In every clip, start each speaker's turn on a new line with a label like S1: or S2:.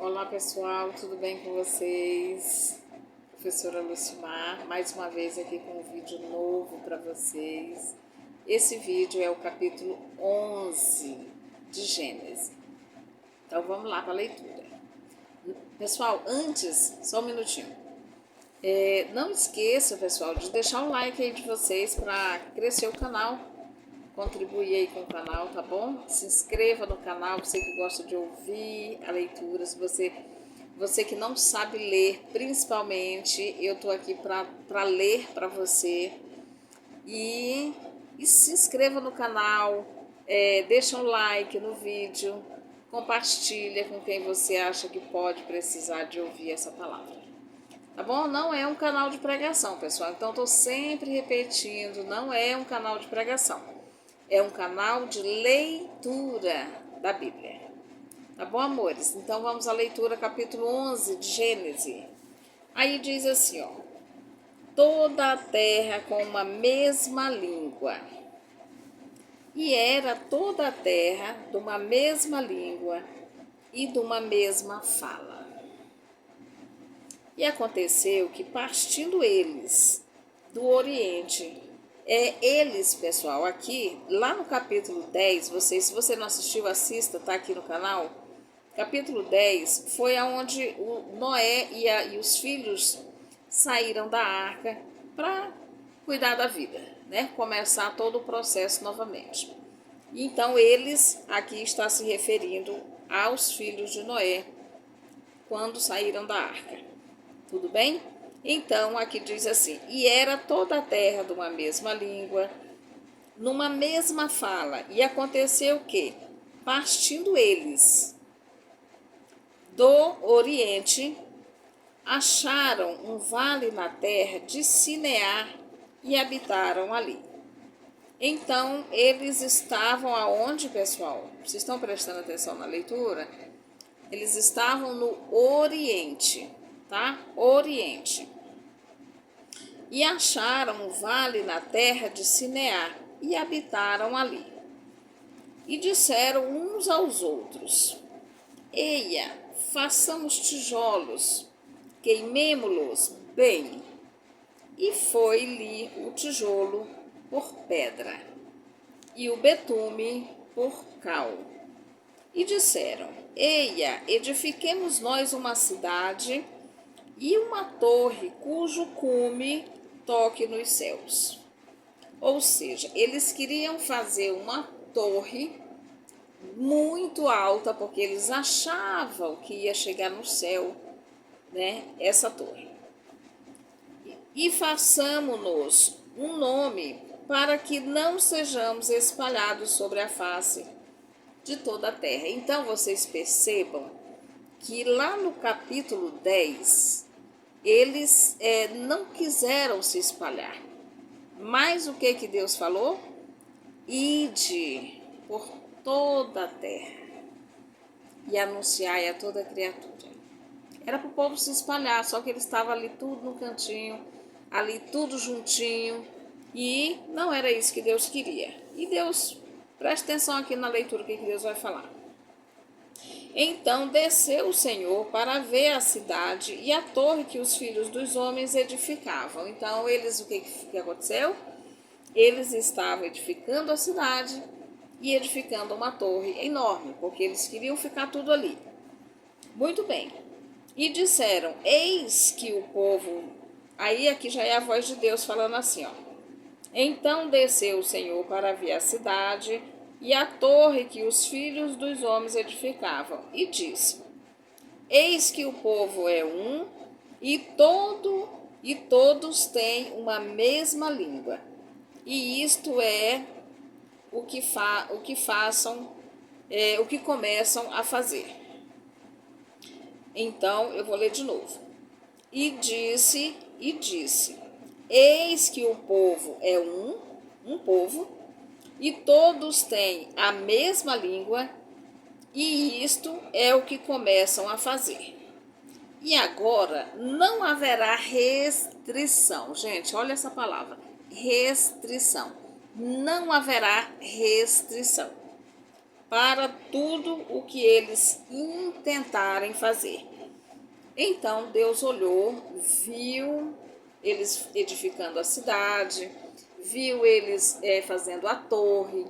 S1: Olá pessoal, tudo bem com vocês? Professora Lucimar, mais uma vez aqui com um vídeo novo para vocês. Esse vídeo é o capítulo 11 de Gênesis. Então vamos lá para a leitura. Pessoal, antes, só um minutinho. Não esqueça, pessoal, de deixar o like aí de vocês para crescer o canal. Contribuir aí com o canal, tá bom? Se inscreva no canal, você que gosta de ouvir a leitura, se você que não sabe ler, principalmente, eu tô aqui para ler para você. E se inscreva no canal, deixa um like no vídeo, compartilha com quem você acha que pode precisar de ouvir essa palavra. Tá bom? Não é um canal de pregação, pessoal. Então, estou sempre repetindo, não é um canal de pregação. É um canal de leitura da Bíblia. Tá bom, amores? Então, vamos à leitura, capítulo 11 de Gênesis. Aí diz assim, ó. Toda a terra com uma mesma língua. E era toda a terra de uma mesma língua e de uma mesma fala. E aconteceu que, partindo eles do Oriente, eles, pessoal, aqui, lá no capítulo 10, se você não assistiu, assista, tá aqui no canal. Capítulo 10 foi aonde o Noé e os filhos saíram da arca para cuidar da vida, né? Começar todo o processo novamente. Então, eles, aqui está se referindo aos filhos de Noé, quando saíram da arca. Tudo bem? Então, aqui diz assim, e era toda a terra de uma mesma língua, numa mesma fala. E aconteceu que, partindo eles do Oriente, acharam um vale na terra de Sinear e habitaram ali. Então, eles estavam aonde, pessoal? Vocês estão prestando atenção na leitura? Eles estavam no Oriente, tá? Oriente. E acharam um vale na terra de Sinear e habitaram ali. E disseram uns aos outros, eia, façamos tijolos, queimemo-los bem. E foi-lhe o tijolo por pedra, e o betume por cal. E disseram, eia, edifiquemos nós uma cidade e uma torre cujo cume toque nos céus. Ou seja, eles queriam fazer uma torre muito alta, porque eles achavam que ia chegar no céu, né, essa torre. E façamos-nos um nome para que não sejamos espalhados sobre a face de toda a terra. Então, vocês percebam que lá no capítulo 10, eles não quiseram se espalhar. Mas o que Deus falou? Ide por toda a terra e anunciai a toda criatura. Era para o povo se espalhar, só que eles estavam ali tudo no cantinho, ali tudo juntinho, e não era isso que Deus queria. E Deus, preste atenção aqui na leitura, o que Deus vai falar. Então desceu o Senhor para ver a cidade e a torre que os filhos dos homens edificavam. Então eles, o que aconteceu? Eles estavam edificando a cidade e edificando uma torre enorme, porque eles queriam ficar tudo ali. Muito bem. E disseram, eis que o povo... Aí aqui já é a voz de Deus falando assim, ó. Então desceu o Senhor para ver a cidade e a torre que os filhos dos homens edificavam, e disse, eis que o povo é um, e todos têm uma mesma língua, e isto é o que começam a fazer. Então, eu vou ler de novo. E disse, eis que o povo é um povo, e todos têm a mesma língua, e isto é o que começam a fazer. E agora não haverá restrição. Gente, olha essa palavra, restrição. Não haverá restrição. para tudo o que eles intentarem fazer. Então Deus olhou, viu eles edificando a cidade, viu eles fazendo a torre,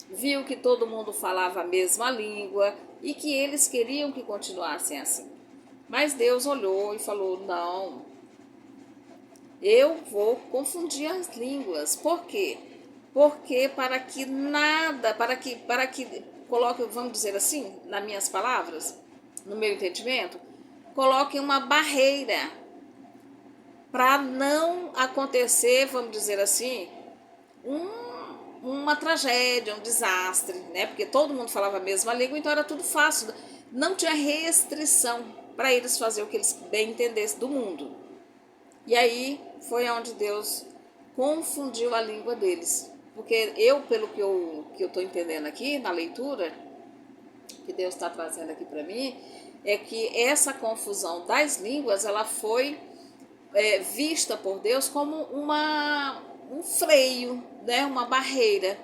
S1: viu que todo mundo falava a mesma língua e que eles queriam que continuassem assim. Mas Deus olhou e falou: não, eu vou confundir as línguas. Por quê? Porque para que nada, para que coloque, vamos dizer assim, nas minhas palavras, no meu entendimento, coloque uma barreira para não acontecer, vamos dizer assim, uma tragédia, um desastre, né? Porque todo mundo falava a mesma língua, então era tudo fácil. Não tinha restrição para eles fazer o que eles bem entendessem do mundo. E aí foi onde Deus confundiu a língua deles. Porque pelo que eu estou entendendo aqui na leitura, que Deus está trazendo aqui para mim, é que essa confusão das línguas, ela foi vista por Deus como um freio, né? Uma barreira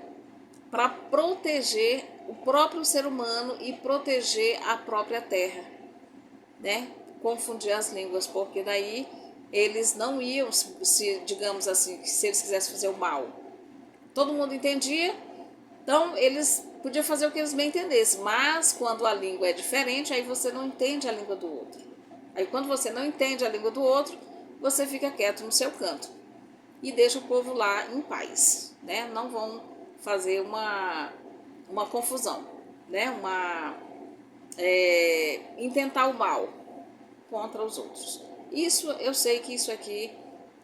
S1: para proteger o próprio ser humano e proteger a própria terra, né? Confundir as línguas, porque daí eles não iam, se digamos assim, se eles quisessem fazer o mal. Todo mundo entendia, então eles podiam fazer o que eles bem entendessem, mas quando a língua é diferente, aí você não entende a língua do outro. Aí quando você não entende a língua do outro, você fica quieto no seu canto e deixa o povo lá em paz, né? Não vão fazer uma confusão, né? Intentar o mal contra os outros. Isso, eu sei que isso aqui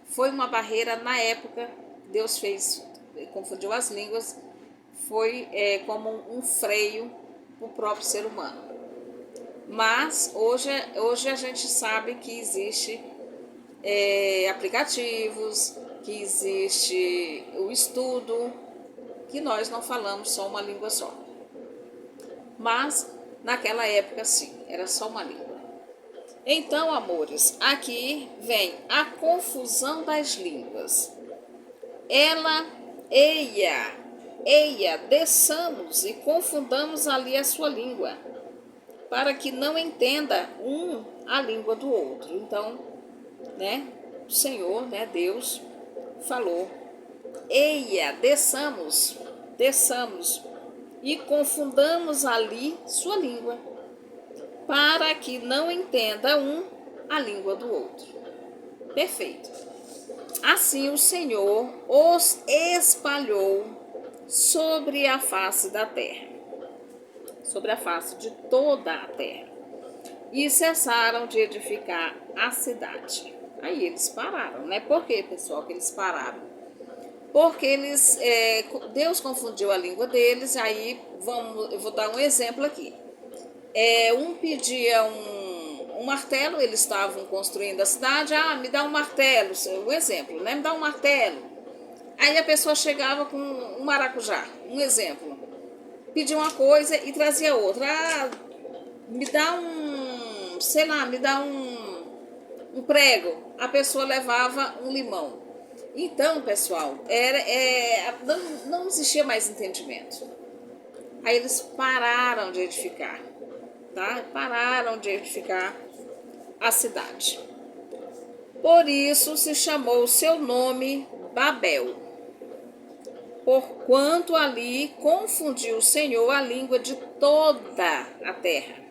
S1: foi uma barreira na época, Deus fez, confundiu as línguas, foi como um freio para o próprio ser humano. Mas hoje a gente sabe que existe aplicativos, que existe o estudo, que nós não falamos só uma língua só. Mas naquela época sim, era só uma língua. Então, amores, aqui vem a confusão das línguas. Eia, desçamos e confundamos ali a sua língua, para que não entenda a língua do outro. Então, né, o Senhor, né, Deus, falou: eia, desçamos e confundamos ali sua língua, para que não entenda a língua do outro. Perfeito. Assim o Senhor os espalhou sobre a face da terra, sobre a face de toda a terra, e cessaram de edificar a cidade. Aí eles pararam, né? Por que, pessoal, que eles pararam? Porque Deus confundiu a língua deles. Aí eu vou dar um exemplo aqui. Um pedia um martelo, eles estavam construindo a cidade. Me dá um martelo, um exemplo, né? Me dá um martelo. Aí a pessoa chegava com um maracujá, um exemplo. Pedia uma coisa e trazia outra. Me dá me dá um prego. A pessoa levava um limão. Então, pessoal, não existia mais entendimento. Aí eles pararam de edificar, tá? Pararam de edificar a cidade. Por isso se chamou o seu nome Babel, porquanto ali confundiu o Senhor a língua de toda a terra.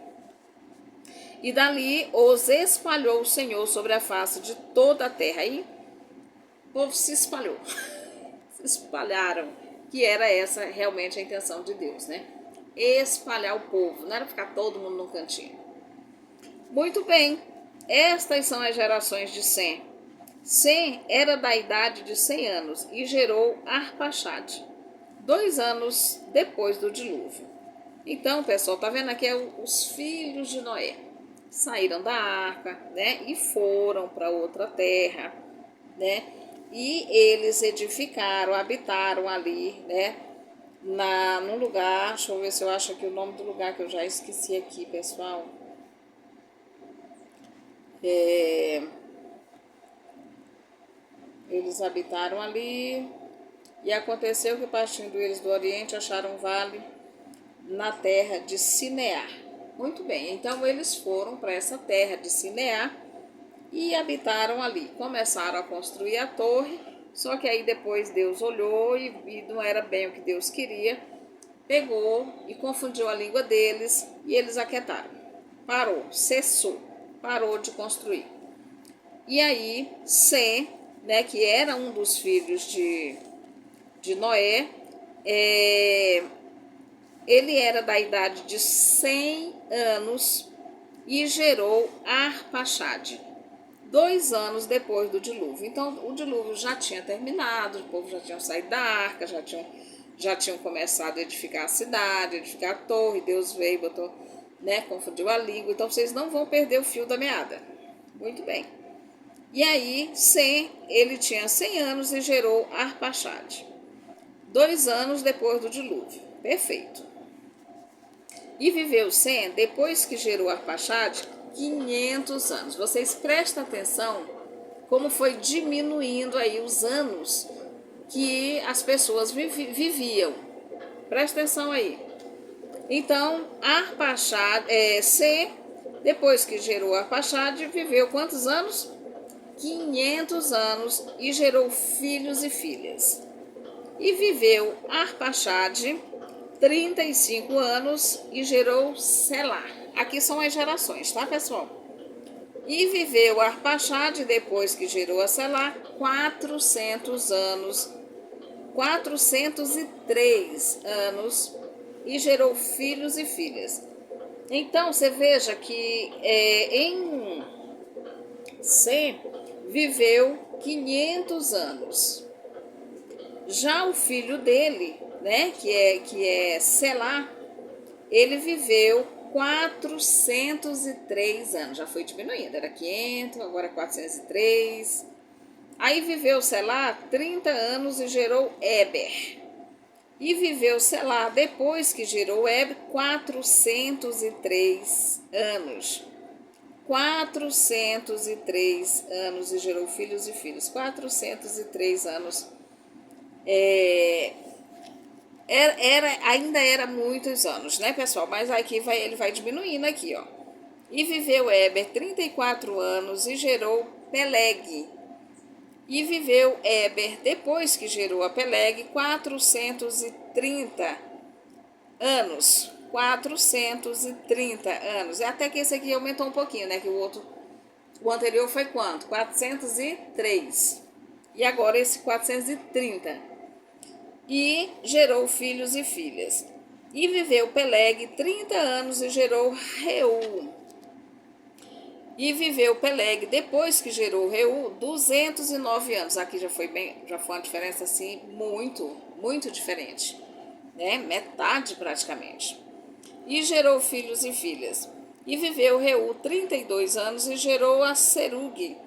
S1: E dali os espalhou o Senhor sobre a face de toda a terra. Aí o povo se espalhou, se espalharam, que era essa realmente a intenção de Deus, né? Espalhar o povo, não era ficar todo mundo num cantinho. Muito bem, estas são as gerações de Sem. Sem era da idade de 100 anos e gerou Arpaxade, 2 anos depois do dilúvio. Então, pessoal, tá vendo aqui os filhos de Noé. Saíram da arca, né, e foram para outra terra, né, e eles edificaram, habitaram ali, né, num lugar, deixa eu ver se eu acho aqui o nome do lugar que eu já esqueci aqui, pessoal. Eles habitaram ali, e aconteceu que partindo eles do Oriente acharam um vale na terra de Sinear. Muito bem, então eles foram para essa terra de Sinear e habitaram ali. Começaram a construir a torre, só que aí depois Deus olhou e não era bem o que Deus queria. Pegou e confundiu a língua deles e eles aquietaram. Parou, cessou, parou de construir. E aí Sem, né, que era um dos filhos de Noé, ele era da idade de 100 anos e gerou Arpaxade, 2 anos depois do dilúvio. Então, o dilúvio já tinha terminado, o povo já tinha saído da arca, já tinham começado a edificar a cidade, edificar a torre. Deus veio, botou, né, confundiu a língua. Então, vocês não vão perder o fio da meada. Muito bem. E aí, Sem, ele tinha 100 anos e gerou Arpaxade, 2 anos depois do dilúvio. Perfeito. E viveu Sem, depois que gerou Arpaxade, 500 anos. Vocês prestem atenção como foi diminuindo aí os anos que as pessoas viviam. Presta atenção aí. Então, Sem, depois que gerou Arpaxade, viveu quantos anos? 500 anos e gerou filhos e filhas. E viveu Arpaxade 35 anos e gerou Selá. Aqui são as gerações, tá, pessoal? E viveu Arpaxade, depois que gerou a Selá, 400 anos, 403 anos e gerou filhos e filhas. Então, você veja que em Sem viveu 500 anos. Já o filho dele, né, que é Selá, ele viveu 403 anos. Já foi diminuindo, era 500, agora 403. Aí viveu Selá 30 anos e gerou Éber. E viveu Selá, depois que gerou Éber, 403 anos. 403 anos e gerou filhos e filhas. 403 anos. Ainda era muitos anos, né, pessoal? Mas aqui ele vai diminuindo aqui, ó. E viveu Éber 34 anos e gerou Peleg. E viveu Éber, depois que gerou a Peleg, 430 anos. 430 anos. Até que esse aqui aumentou um pouquinho, né? Que o anterior foi quanto? 403. E agora esse 430. E gerou filhos e filhas. E viveu Peleg 30 anos e gerou Reu. E viveu Peleg, depois que gerou Reu, 209 anos. Aqui já foi uma diferença assim muito diferente, né? Metade praticamente. E gerou filhos e filhas. E viveu Reu 32 anos e gerou a Serug.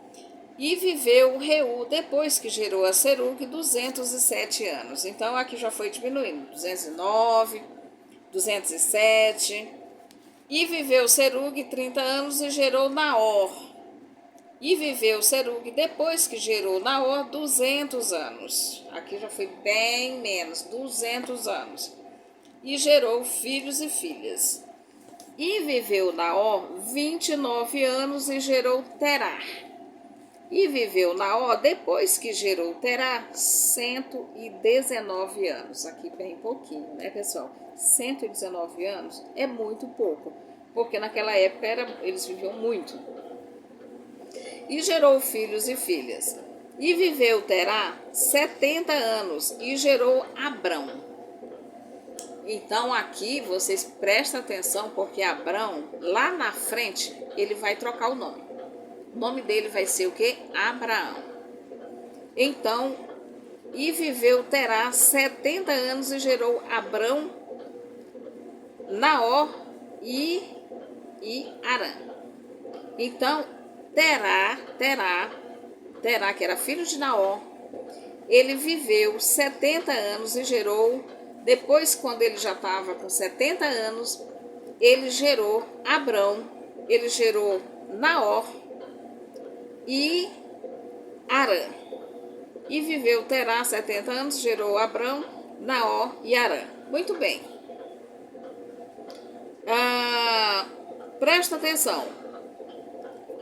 S1: E viveu Reu, depois que gerou a Serug, 207 anos. Então aqui já foi diminuindo, 209, 207. E viveu Serug 30 anos e gerou Naor. E viveu Serug, depois que gerou Naor, 200 anos. Aqui já foi bem menos, 200 anos. E gerou filhos e filhas. E viveu Naor 29 anos e gerou Terá. E viveu Naor, depois que gerou Terá, 119 anos. Aqui bem pouquinho, né, pessoal? 119 anos é muito pouco, porque naquela época eles viviam muito. E gerou filhos e filhas. E viveu Terá 70 anos e gerou Abrão. Então aqui vocês prestem atenção, porque Abrão, lá na frente, ele vai trocar o nome. O nome dele vai ser o quê? Abraão. Então, e viveu Terá 70 anos e gerou Abrão, Naor e Arã. Então, Terá, que era filho de Naor, ele viveu 70 anos e gerou, depois quando ele já estava com 70 anos, ele gerou Abrão, ele gerou Naor e Arã. E viveu Terá 70 anos, gerou Abrão, Naor e Arã. Muito bem. Presta atenção.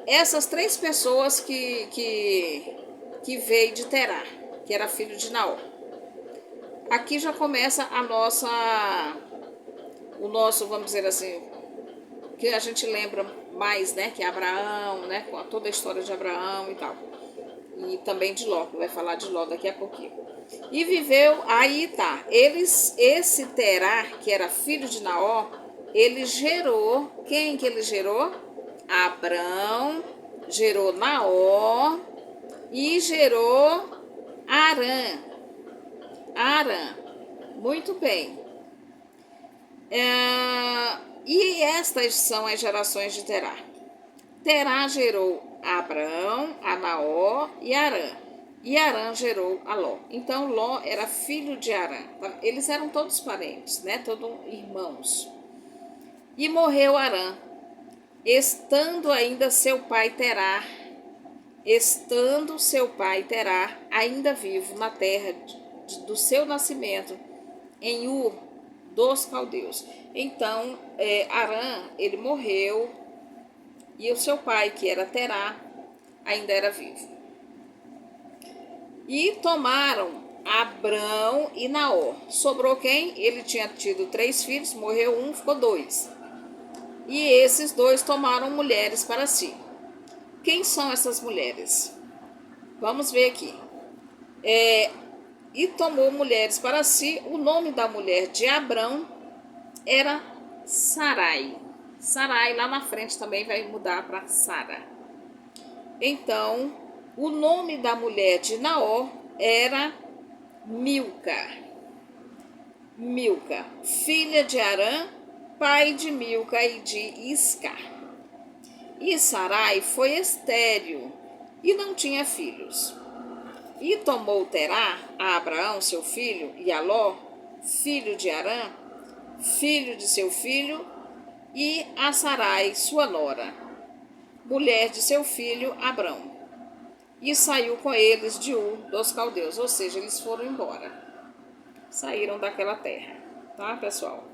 S1: Essas 3 pessoas que veio de Terá, que era filho de Naor. Aqui já começa o nosso, vamos dizer assim, que a gente lembra mais, né, que é Abraão, né, com toda a história de Abraão e tal. E também de Ló, que vai falar de Ló daqui a pouquinho. E viveu, aí tá, esse Terá, que era filho de Naor, ele gerou, quem que ele gerou? Abrão, gerou Naor e gerou Arã. Arã, muito bem. E estas são as gerações de Terá. Terá gerou a Abrão, a Naor e Arã. E Arã gerou a Ló. Então Ló era filho de Arã. Eles eram todos parentes, né? Todos irmãos. E morreu Arã, estando ainda seu pai Terá, ainda vivo na terra do seu nascimento, em Ur dos caldeus. Então Arã, ele morreu, e o seu pai, que era Terá, ainda era vivo. E tomaram Abrão e Naor. Sobrou quem? Ele tinha tido 3 filhos, morreu um, ficou 2. E esses 2 tomaram mulheres para si. Quem são essas mulheres? Vamos ver aqui. E tomou mulheres para si. O nome da mulher de Abrão era Sarai. Sarai lá na frente também vai mudar para Sara. Então, o nome da mulher de Naor era Milca. Milca, filha de Arã, pai de Milca e de Isca. E Sarai foi estéril e não tinha filhos. E tomou Terá a Abraão, seu filho, e a Ló, filho de Arã, filho de seu filho, e a Sarai, sua nora, mulher de seu filho Abrão. E saiu com eles de Ur dos caldeus, ou seja, eles foram embora. Saíram daquela terra, tá, pessoal?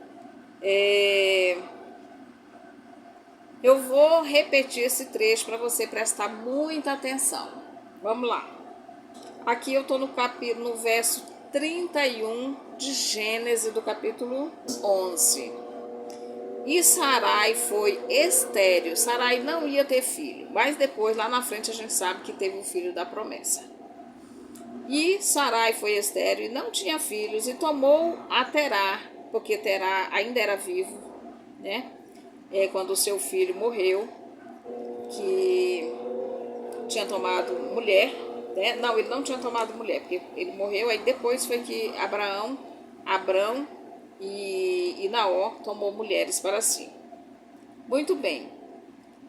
S1: Eu vou repetir esse trecho para você prestar muita atenção. Vamos lá. Aqui eu estou no verso 31 de Gênesis, do capítulo 11. E Sarai foi estéril. Sarai não ia ter filho, mas depois, lá na frente, a gente sabe que teve o filho da promessa. E Sarai foi estéril e não tinha filhos, e tomou a Terá, porque Terá ainda era vivo, né? Quando o seu filho morreu, que tinha tomado mulher, né? Não, ele não tinha tomado mulher, porque ele morreu, aí depois foi que Abrão e Naor tomou mulheres para si. Muito bem.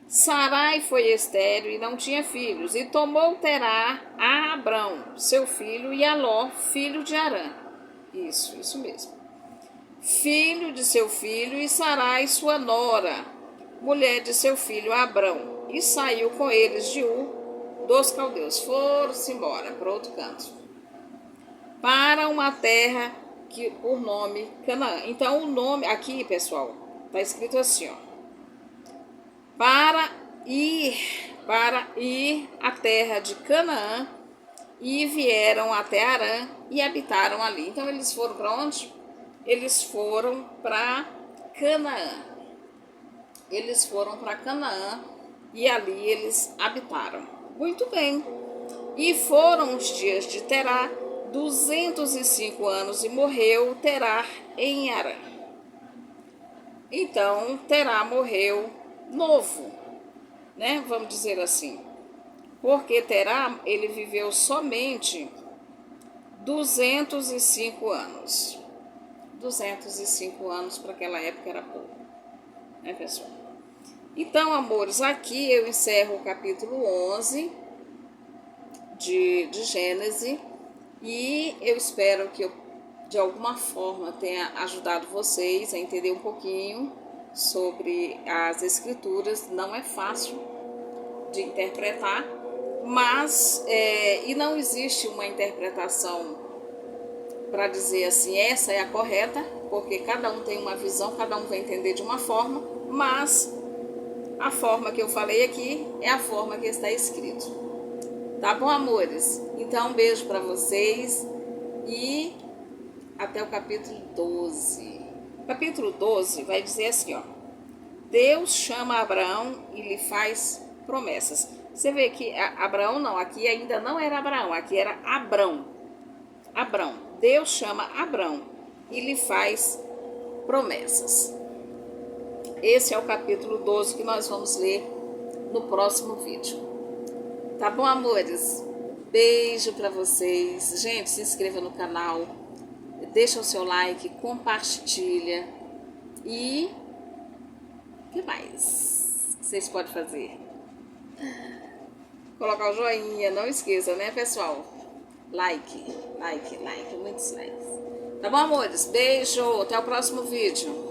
S1: Sarai foi estéril e não tinha filhos, e tomou Terá a Abrão, seu filho, e a Ló, filho de Arã. Isso mesmo. Filho de seu filho, e Sarai, sua nora, mulher de seu filho Abrão, e saiu com eles de Ur dos caldeus. Foram-se embora para outro canto, para uma terra que por nome Canaã. Então o nome aqui, pessoal, está escrito assim, ó: para ir à terra de Canaã, e vieram até Arã e habitaram ali. Então eles foram para onde? Eles foram para Canaã. Eles foram para Canaã e ali eles habitaram. Muito bem. E foram os dias de Terá 205 anos, e morreu Terá em Arã. Então Terá morreu novo, né? Vamos dizer assim. Porque Terá, ele viveu somente 205 anos. 205 anos para aquela época era pouco, né, pessoal? Então, amores, aqui eu encerro o capítulo 11 de Gênesis, e eu espero que eu, de alguma forma, tenha ajudado vocês a entender um pouquinho sobre as escrituras. Não é fácil de interpretar, mas e não existe uma interpretação para dizer assim, essa é a correta, porque cada um tem uma visão, cada um vai entender de uma forma, mas a forma que eu falei aqui é a forma que está escrito. Tá bom, amores? Então, um beijo para vocês e até o capítulo 12. O capítulo 12 vai dizer assim, ó. Deus chama Abraão e lhe faz promessas. Você vê que Abraão não, aqui ainda não era Abraão, aqui era Abrão. Abrão. Deus chama Abrão e lhe faz promessas. Esse é o capítulo 12 que nós vamos ler no próximo vídeo. Tá bom, amores? Beijo para vocês. Gente, se inscreva no canal, deixa o seu like, compartilha e o que mais vocês podem fazer? Colocar o joinha, não esqueça, né, pessoal? Like, muitos likes. Tá bom, amores? Beijo, até o próximo vídeo.